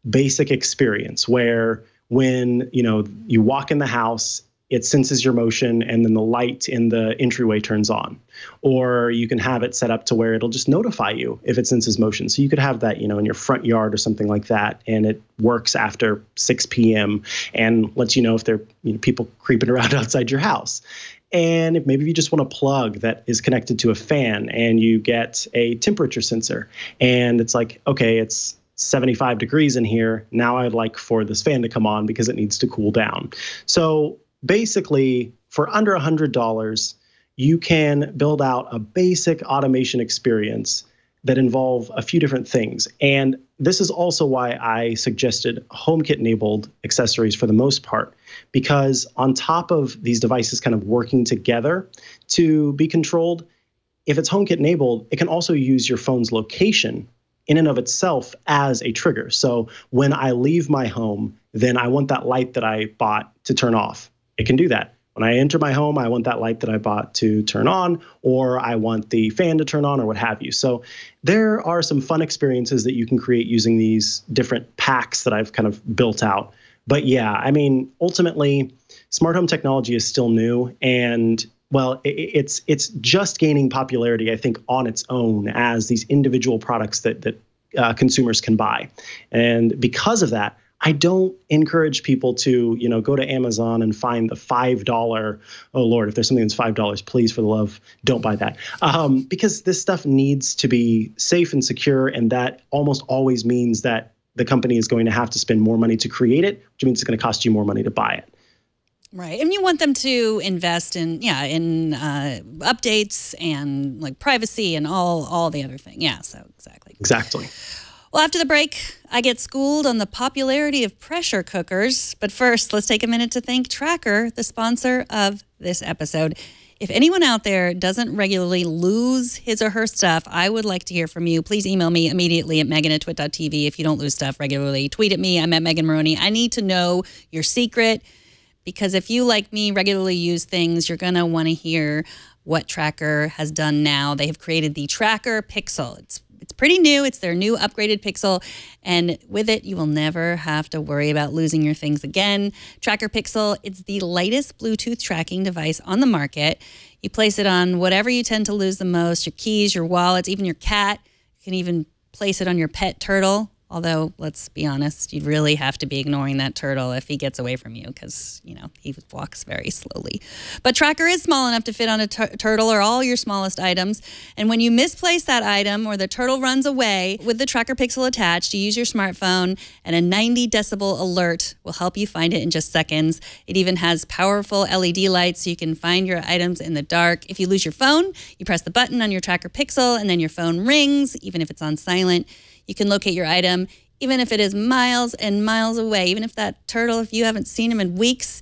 basic experience where when, you walk in the house, it senses your motion, and then the light in the entryway turns on. Or you can have it set up to where it'll just notify you if it senses motion. So you could have that, in your front yard or something like that, and it works after 6 p.m. and lets you know if there are people creeping around outside your house. And if maybe you just want a plug that is connected to a fan and you get a temperature sensor and it's like, okay, it's 75 degrees in here. Now I'd like for this fan to come on because it needs to cool down. So basically, for under $100, you can build out a basic automation experience that involve a few different things. And this is also why I suggested HomeKit-enabled accessories for the most part, because on top of these devices kind of working together to be controlled, if it's HomeKit-enabled, it can also use your phone's location in and of itself as a trigger. So when I leave my home, then I want that light that I bought to turn off. It can do that. When I enter my home, I want that light that I bought to turn on, or I want the fan to turn on, or what have you. So there are some fun experiences that you can create using these different packs that I've kind of built out. But yeah, I mean, ultimately, smart home technology is still new, and well, it's just gaining popularity, I think, on its own as these individual products that consumers can buy. And because of that, I don't encourage people to, go to Amazon and find the $5. Oh, Lord, if there's something that's $5, please, for the love, don't buy that. Because this stuff needs to be safe and secure. And that almost always means that the company is going to have to spend more money to create it, which means it's going to cost you more money to buy it. Right. And you want them to invest in updates and like privacy and all the other thing. Yeah, so exactly. Exactly. Well, after the break, I get schooled on the popularity of pressure cookers. But first, let's take a minute to thank Tracker, the sponsor of this episode. If anyone out there doesn't regularly lose his or her stuff, I would like to hear from you. Please email me immediately at megan@twit.tv if you don't lose stuff regularly. Tweet at me. I'm at Megan Maroney. I need to know your secret, because if you, like me, regularly use things, you're going to want to hear what Tracker has done now. They have created the Tracker Pixel. It's pretty new. It's their new upgraded Pixel. And with it, you will never have to worry about losing your things again. Tracker Pixel, it's the lightest Bluetooth tracking device on the market. You place it on whatever you tend to lose the most, your keys, your wallets, even your cat. You can even place it on your pet turtle. Although, let's be honest, you'd really have to be ignoring that turtle if he gets away from you because, he walks very slowly. But Tracker is small enough to fit on a turtle or all your smallest items. And when you misplace that item or the turtle runs away, with the Tracker Pixel attached, you use your smartphone and a 90 decibel alert will help you find it in just seconds. It even has powerful LED lights so you can find your items in the dark. If you lose your phone, you press the button on your Tracker Pixel and then your phone rings, even if it's on silent. You can locate your item, even if it is miles and miles away. Even if that turtle, if you haven't seen him in weeks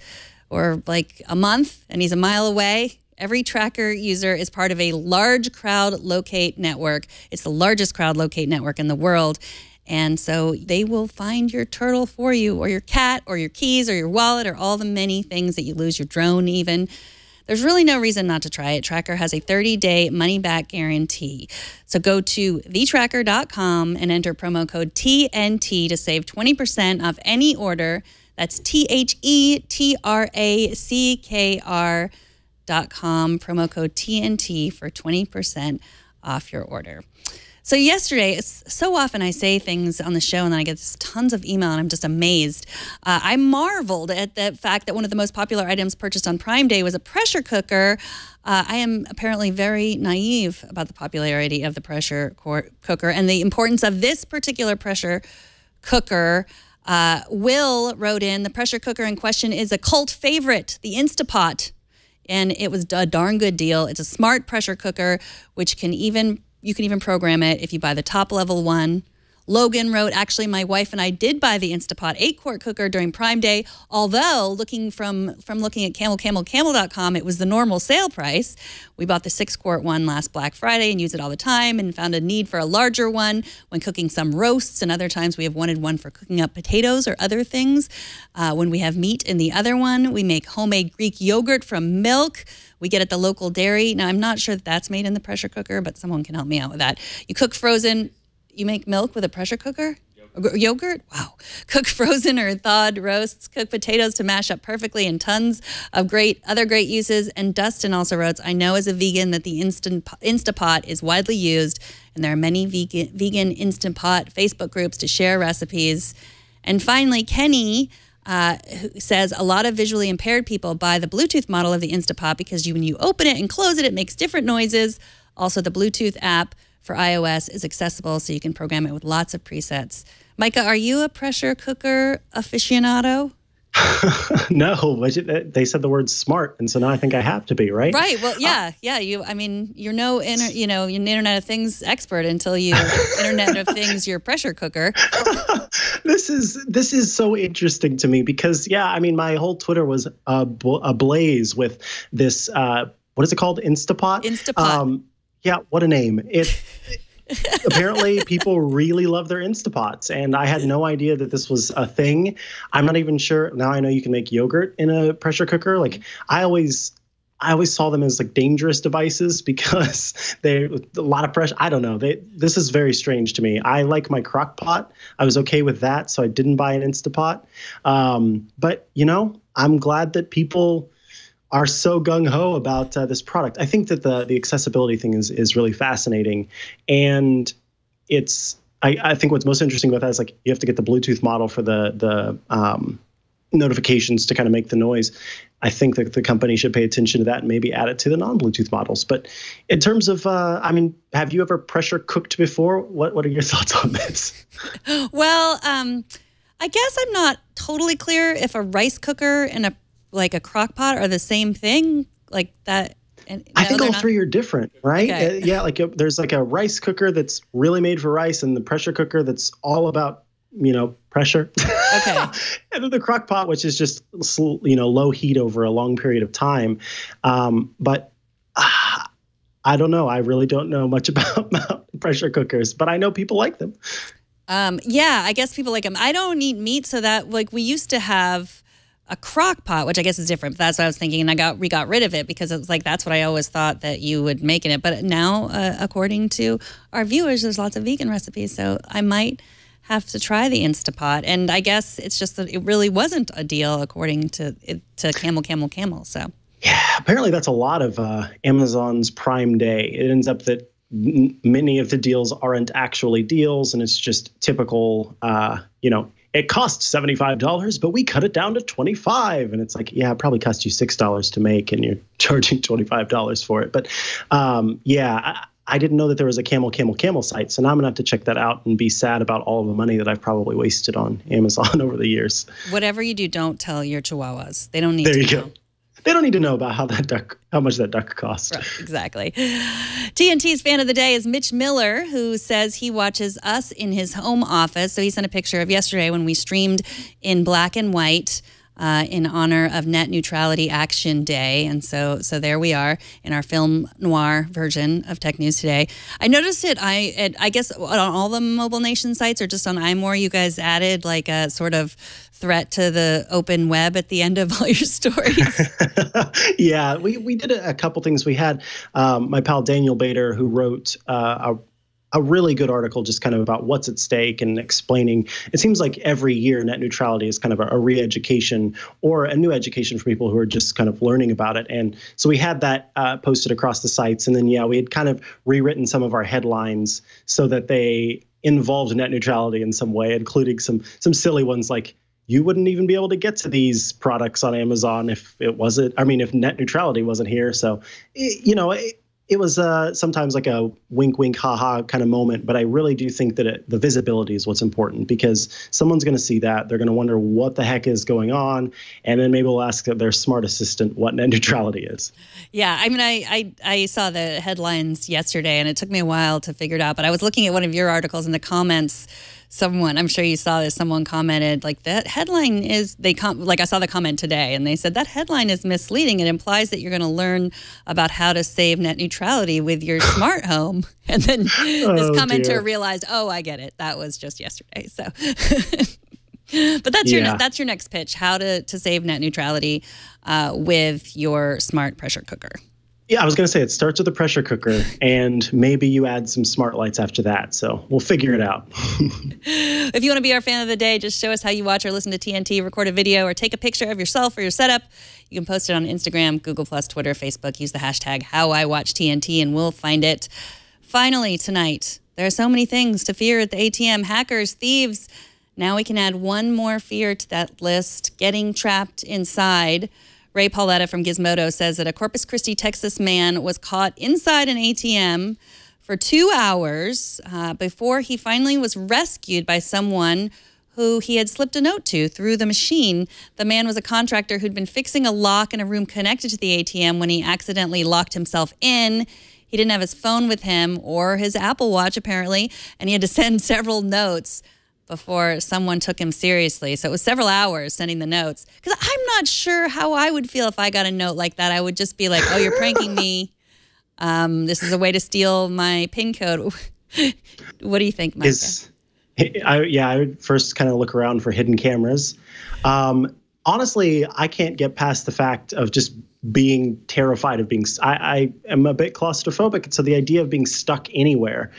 or like a month and he's a mile away, every Tracker user is part of a large crowd locate network. It's the largest crowd locate network in the world. And so they will find your turtle for you, or your cat, or your keys, or your wallet, or all the many things that you lose, your drone even. There's really no reason not to try it. Tracker has a 30-day money-back guarantee. So go to thetracker.com and enter promo code TNT to save 20% off any order. That's TheTracker.com, promo code TNT for 20% off your order. So yesterday, so often I say things on the show and then I get tons of email and I'm just amazed. I marveled at the fact that one of the most popular items purchased on Prime Day was a pressure cooker. I am apparently very naive about the popularity of the pressure cooker and the importance of this particular pressure cooker. Will wrote in, the pressure cooker in question is a cult favorite, the Instapot. And it was a darn good deal. It's a smart pressure cooker, which you can even program it if you buy the top level one. Logan wrote, actually, my wife and I did buy the Instapot 8-quart cooker during Prime Day, although looking at camel.com, it was the normal sale price. We bought the 6-quart one last Black Friday and use it all the time and found a need for a larger one when cooking some roasts, and other times we have wanted one for cooking up potatoes or other things. When we have meat in the other one, we make homemade Greek yogurt from milk we get at the local dairy. Now, I'm not sure that that's made in the pressure cooker, but someone can help me out with that. You cook frozen, you make milk with a pressure cooker? Yogurt? Wow. Cook frozen or thawed roasts, cook potatoes to mash up perfectly, and tons of other great uses. And Dustin also wrote, I know as a vegan that the Instapot is widely used, and there are many vegan Instant Pot Facebook groups to share recipes. And finally, Kenny who says a lot of visually impaired people buy the Bluetooth model of the Instapot because when you open it and close it, it makes different noises. Also, the Bluetooth app for iOS is accessible, so you can program it with lots of presets. Micah, are you a pressure cooker aficionado? No, they said the word smart, and so now I think I have to be, right? Right. Well, yeah. You're no you're an Internet of Things expert until you Internet of Things your pressure cooker. This is so interesting to me because my whole Twitter was ablaze with this. What is it called? Instapot. Instapot. Yeah, what a name! Apparently, people really love their Instapots, and I had no idea that this was a thing. I'm not even sure. Now I know you can make yogurt in a pressure cooker. Like I always saw them as like dangerous devices because they a lot of pressure. I don't know. This is very strange to me. I like my crock pot. I was okay with that, so I didn't buy an Instapot. But I'm glad that people are so gung-ho about this product. I think that the accessibility thing is really fascinating. And I think what's most interesting about that is like you have to get the Bluetooth model for the notifications to kind of make the noise. I think that the company should pay attention to that and maybe add it to the non-Bluetooth models. But in terms of, have you ever pressure cooked before? What are your thoughts on this? Well, I guess I'm not totally clear if a rice cooker and a crock pot are the same thing like that. And I think all three are different, right? Okay. There's like a rice cooker that's really made for rice and the pressure cooker that's all about, pressure. Okay. And then the crock pot, which is just, low heat over a long period of time. But I don't know. I really don't know much about pressure cookers, but I know people like them. I guess people like them. I don't eat meat, so that we used to have a crock pot, which I guess is different. But that's what I was thinking, and we got rid of it because it was like that's what I always thought that you would make in it. But now, according to our viewers, there's lots of vegan recipes, so I might have to try the Instapot. And I guess it's just that it really wasn't a deal according to Camel. So yeah, apparently that's a lot of Amazon's Prime Day. It ends up that many of the deals aren't actually deals, and it's just typical. It costs $75, but we cut it down to $25. And it's like, yeah, it probably cost you $6 to make, and you're charging $25 for it. But I didn't know that there was a Camel site. So now I'm going to have to check that out and be sad about all of the money that I've probably wasted on Amazon over the years. Whatever you do, don't tell your chihuahuas. They don't need to know. There you go. They don't need to know about how much that duck cost. Right, exactly. TNT's fan of the day is Mitch Miller, who says he watches us in his home office. So he sent a picture of yesterday when we streamed in black and white in honor of Net Neutrality Action Day. And so there we are in our film noir version of Tech News Today. I noticed it, I guess on all the Mobile Nation sites or just on iMore, you guys added like a sort of threat to the open web at the end of all your stories. Yeah, we did a couple things. We had my pal Daniel Bader, who wrote a really good article just kind of about what's at stake and explaining. It seems like every year net neutrality is kind of a re-education or a new education for people who are just kind of learning about it. And so we had that posted across the sites. And then, we had kind of rewritten some of our headlines so that they involved net neutrality in some way, including some silly ones like, you wouldn't even be able to get to these products on Amazon if if net neutrality wasn't here. So, it was sometimes like a wink, wink, ha ha kind of moment. But I really do think that the visibility is what's important, because someone's going to see that. They're going to wonder what the heck is going on. And then maybe we'll ask their smart assistant what net neutrality is. Yeah, I saw the headlines yesterday, and it took me a while to figure it out. But I was looking at one of your articles in the comments. I'm sure you saw this, someone commented, like, that headline is, I saw the comment today, and they said, that headline is misleading. It implies that you're going to learn about how to save net neutrality with your smart home. And then this commenter realized, I get it. That was just yesterday. So, but that's your next pitch, how to save net neutrality with your smart pressure cooker. Yeah, I was going to say it starts with a pressure cooker, and maybe you add some smart lights after that. So we'll figure it out. If you want to be our fan of the day, just show us how you watch or listen to TNT, record a video, or take a picture of yourself or your setup. You can post it on Instagram, Google+, Twitter, Facebook. Use the hashtag HowIWatchTNT, and we'll find it. Finally, tonight, there are so many things to fear at the ATM. Hackers, thieves, Now we can add one more fear to that list, getting trapped inside. Ray Pauletta from Gizmodo says that a Corpus Christi, Texas man was caught inside an ATM for 2 hours before he finally was rescued by someone who he had slipped a note to through the machine. The man was a contractor who'd been fixing a lock in a room connected to the ATM when he accidentally locked himself in. He didn't have his phone with him or his Apple Watch, apparently, and he had to send several notes before someone took him seriously. So it was several hours sending the notes. Because I'm not sure how I would feel if I got a note like that. I would just be like, oh, you're pranking me. This is a way to steal my PIN code. What do you think, Micah? I would first kind of look around for hidden cameras. Honestly, I can't get past the fact of just being terrified of being. I am a bit claustrophobic, so the idea of being stuck anywhere.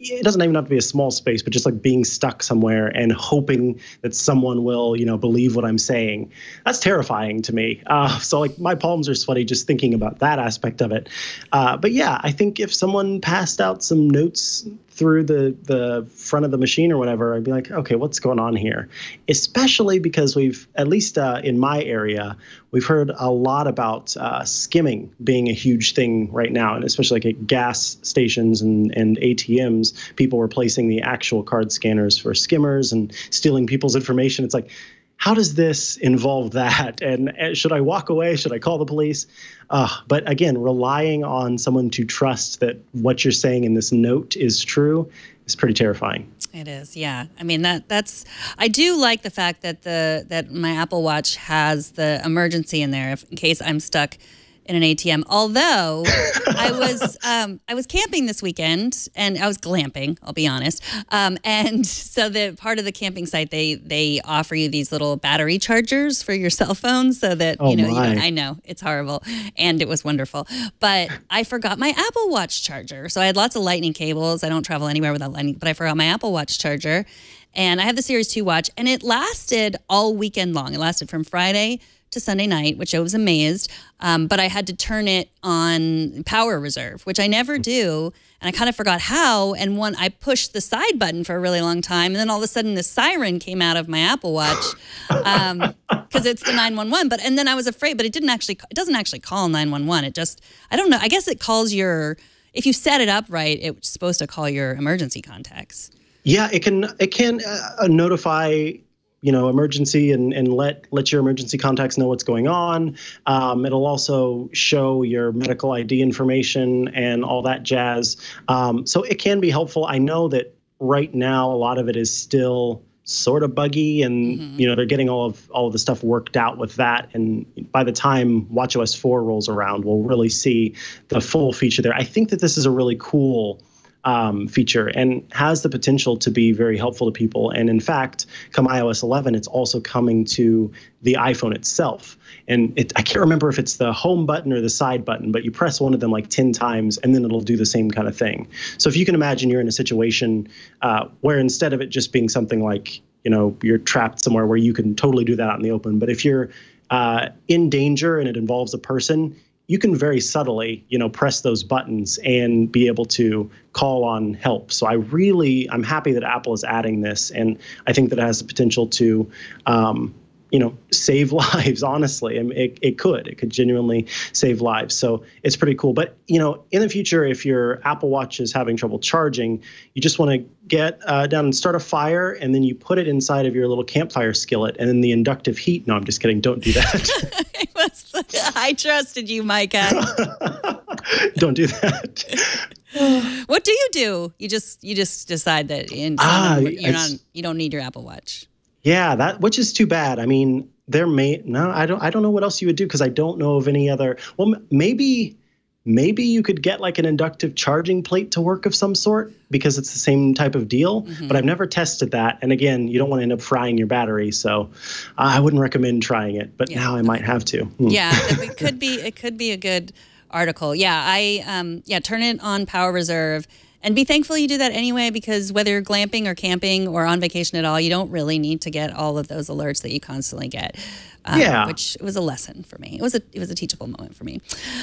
It doesn't even have to be a small space, but just like being stuck somewhere and hoping that someone will, believe what I'm saying. That's terrifying to me. So like my palms are sweaty just thinking about that aspect of it. But yeah, I think if someone passed out some notes through the front of the machine or whatever, I'd be like, okay, what's going on here? Especially because we've, at least in my area, we've heard a lot about skimming being a huge thing right now, and especially like at gas stations and ATMs, people replacing the actual card scanners for skimmers and stealing people's information. It's like, how does this involve that? And should I walk away? Should I call the police? But again, relying on someone to trust that what you're saying in this note is true is pretty terrifying. It is, yeah. I mean, that's. I do like the fact that that my Apple Watch has the emergency in there in case I'm stuck in an ATM. Although I was camping this weekend, and I was glamping, I'll be honest. And so the part of the camping site, they offer you these little battery chargers for your cell phone, so that I know it's horrible, and it was wonderful. But I forgot my Apple Watch charger, so I had lots of lightning cables. I don't travel anywhere without lightning, but I forgot my Apple Watch charger, and I have the Series 2 watch, and it lasted all weekend long. It lasted from Friday to Sunday night, which I was amazed. But I had to turn it on power reserve, which I never do. And I kind of forgot how. And I pushed the side button for a really long time. And then all of a sudden the siren came out of my Apple Watch because it's the 911. And then I was afraid, but it doesn't actually call 911. It just, I don't know. I guess it calls if you set it up right, it's supposed to call your emergency contacts. Yeah, it can notify emergency and let your emergency contacts know what's going on. It'll also show your medical ID information and all that jazz. So it can be helpful. I know that right now a lot of it is still sort of buggy, and they're getting all of the stuff worked out with that. And by the time watchOS 4 rolls around, we'll really see the full feature there. I think that this is a really cool feature and has the potential to be very helpful to people. And in fact, come iOS 11, it's also coming to the iPhone itself. And I can't remember if it's the home button or the side button, but you press one of them like 10 times and then it'll do the same kind of thing. So if you can imagine you're in a situation where instead of it just being something like, you're trapped somewhere where you can totally do that out in the open, but if you're in danger and it involves a person, you can very subtly, press those buttons and be able to call on help. So I'm happy that Apple is adding this, and I think that it has the potential to, save lives. Honestly, I mean, it could genuinely save lives. So it's pretty cool. But in the future, if your Apple Watch is having trouble charging, you just want to get down and start a fire, and then you put it inside of your little campfire skillet, and then the inductive heat. No, I'm just kidding. Don't do that. I trusted you, Micah. Don't do that. What do? You just decide that you don't need your Apple Watch. Yeah, which is too bad. I mean, I don't know what else you would do, because I don't know of any other. Well, maybe you could get like an inductive charging plate to work of some sort, because it's the same type of deal. But I've never tested that. And again, you don't want to end up frying your battery, so I wouldn't recommend trying it. But now I might have to. Yeah, it could be a good article. Yeah, turn it on power reserve. And be thankful you do that anyway, because whether you're glamping or camping or on vacation at all, you don't really need to get all of those alerts that you constantly get. Which was a lesson for me. It was a teachable moment for me.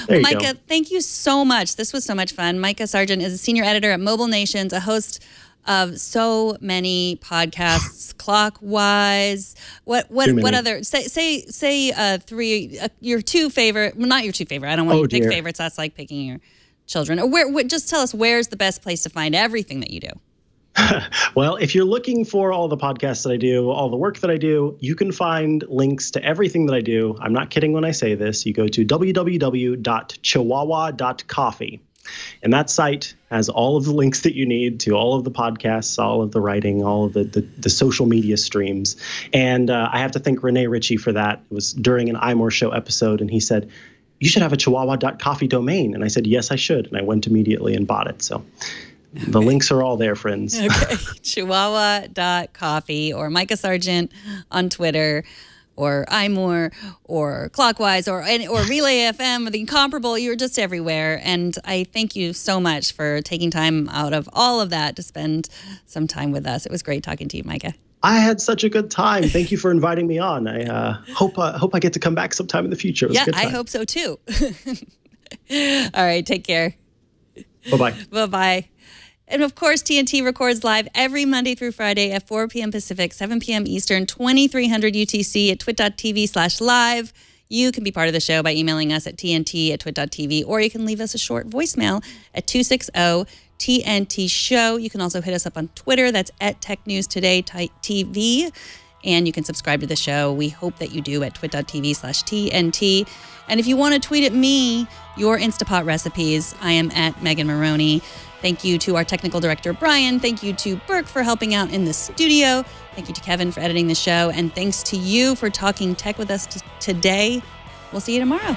Well, Micah, thank you so much. This was so much fun. Micah Sargent is a senior editor at Mobile Nations, a host of so many podcasts. Clockwise. What other? Say three. Your two favorite. Well, not your two favorite. I don't want you to pick favorites. That's like picking your children. Or just tell us where's the best place to find everything that you do. Well, if you're looking for all the podcasts that I do, all the work that I do, you can find links to everything that I do. I'm not kidding when I say this. You go to www.chihuahua.coffee. And that site has all of the links that you need to all of the podcasts, all of the writing, all of the social media streams. And I have to thank Rene Ritchie for that. It was during an iMore Show episode, and he said, you should have a chihuahua.coffee domain. And I said, yes, I should. And I went immediately and bought it. So the links are all there, friends. Okay. Chihuahua.coffee or Micah Sargent on Twitter or iMore or Clockwise or Relay FM or The Incomparable. You're just everywhere. And I thank you so much for taking time out of all of that to spend some time with us. It was great talking to you, Micah. I had such a good time. Thank you for inviting me on. I hope I get to come back sometime in the future. It was a good time. I hope so too. All right, take care. Bye-bye. Bye-bye. And of course, TNT records live every Monday through Friday at 4 p.m. Pacific, 7 p.m. Eastern, 2300 UTC at twit.tv/live. You can be part of the show by emailing us at tnt@twit.tv, or you can leave us a short voicemail at 260-TNT Show. You can also hit us up on Twitter. That's at Tech News Today TV. And you can subscribe to the show. We hope that you do at twit.tv/TNT. And if you want to tweet at me your Instapot recipes, I am at Megan Maroney. Thank you to our technical director, Brian. Thank you to Burke for helping out in the studio. Thank you to Kevin for editing the show. And thanks to you for talking tech with us today. We'll see you tomorrow.